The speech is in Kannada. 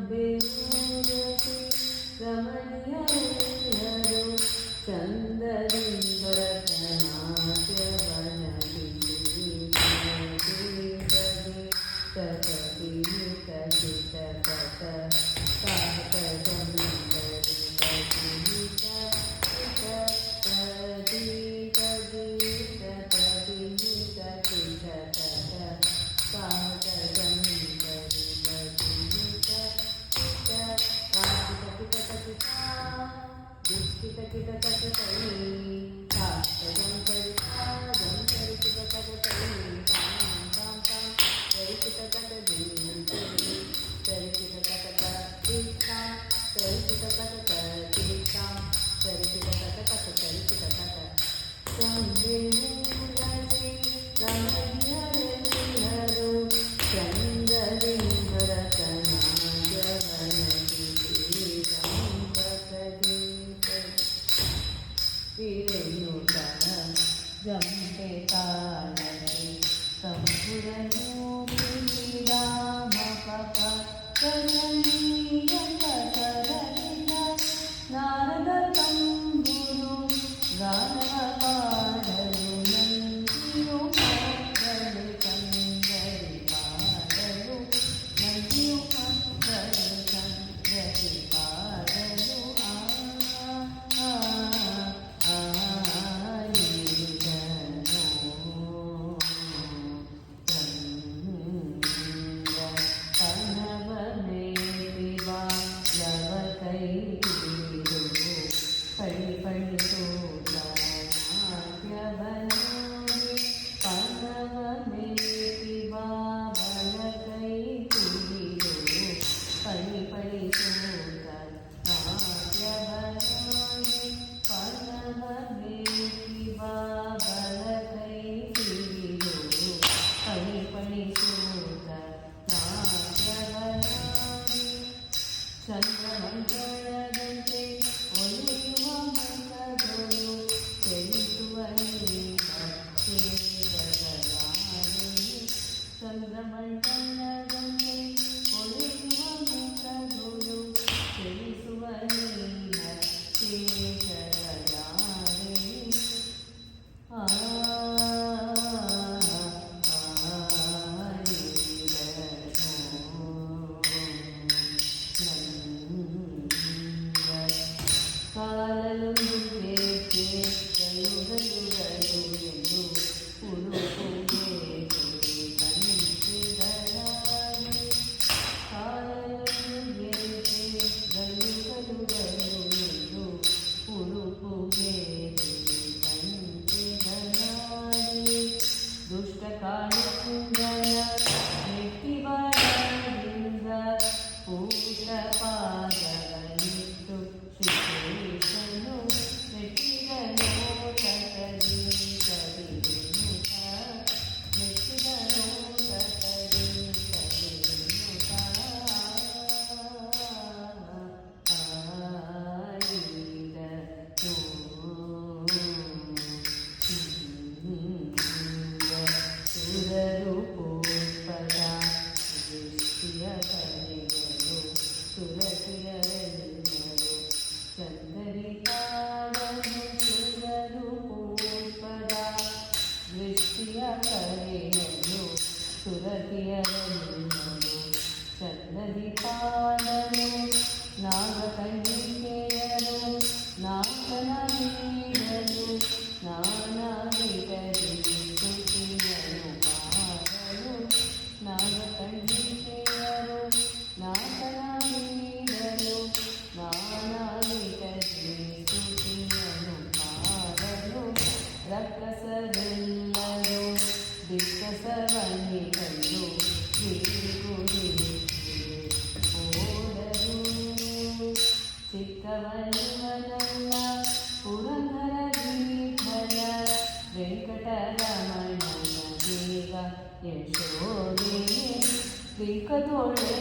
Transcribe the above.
ಬೆನ್ನೂರತಿ ರಮಣೀಯರೆಲ್ಲರೂ ಚಂದದಿ ಭರತನಾಟ್ಯವನದಿ ತಪತಿ ಕಚಿತ ಪಟ ಕಾಕದಂಬರಿ ಕಚಿತ जंपे तालरे संपुरनूति राम पप कजनीय कसरलिन नारद तंबुरु गानव पाडಲು ನಂದಿಯು ಮಕ್ಕಳು ಚಂದರಿ ಪಾಡಲು ನಂದಿಯು ಮಕ್ಕಳು ಚಂದರಿ ಪಾಡಲು ಚಂದ್ರಮಂಡಲದಂತೆ ಒಲಿಯುವ ಮಂಗದೊಳು ಚಲಿಸುವಲ್ಲಿ ಭಕ್ತಿ ಬದಲಾಗಿ ಚಂದ್ರಮಂಡಲದಂತೆ ಒಲಿಯುವ ಮಂಗದೊಳು ಚಲಿಸುವಲ್ಲಿ ಭಕ್ತಿ ಬದಲಾಗಿ ಕಾಲಲೊಂದು ಬೇಕೆ ಗಲುಗಲುಗಲು ಎಂದು ಉಡುಪುಗೆ ಕನಿಸಿದರಾಗಿ ಕಾಲಲೊಂದು ಬೇಕೆ ಗಲುಗಲುಗಲು ಎಂದು ಉಡುಪುಗೆ ಕನಿಸಿದರಾಗಿ ದುಷ್ಟ ಕಾಳಿಂಗನ ಮೆಟ್ಟಿಬಾಳದಿಂದ ಪೂಷ ಪಾದವನಿಟ್ಟು ಶ್ರೀಕೃಷ್ಣನು ಮೆಟ್ಟಿದನೋ ತಟದಿ ಕದಿನುತ ಮೆಟ್ಟಿದನೋ ತಟದಿ ಕದಿನುತ ಸುರರು ಪುಷ್ಪದ ದೃಷ್ಟಿಯ ಕಲಿಗಳು ಸುರತಿಯರೆಲ್ಲರು ಚಂದರಿ ಪಾಡಲು ಸುರರು ಪುಷ್ಪದ ದೃಷ್ಟಿಯ ಕಲಿಗಳು ಸುರತಿಯರೆಲ್ಲರು ಚಂದರಿ ಪಾಡಲು ನಾಗಕನ್ನಿಕೆಯರು ನಾಗನ ನೀಡಲು ನಾನಾ ವಿಧದಿ ಸ್ತುತಿಯನ್ನು ಪಾಡಲು ನಾಗಕನ್ನಿಕೆಯರು ನಾಗನ ನೀಡಲು ನಾನಾ ವಿಧದಿ ಸ್ತುತಿಯನ್ನು ಪಾಡಲು ರಕ್ಕಸರೆಲ್ಲರೂ ದಿಕ್ಕಸವನ್ನಿಗಳು ಓಡರು ಚಿಕ್ಕವನಿವನಲ್ಲ ಪುರಂದರ ವಿಠಲ ವೆಂಕಟರಮಣನ ಬೇಗ ಯಶೋದೆ ದಿಕ್ಕದೊಳೆ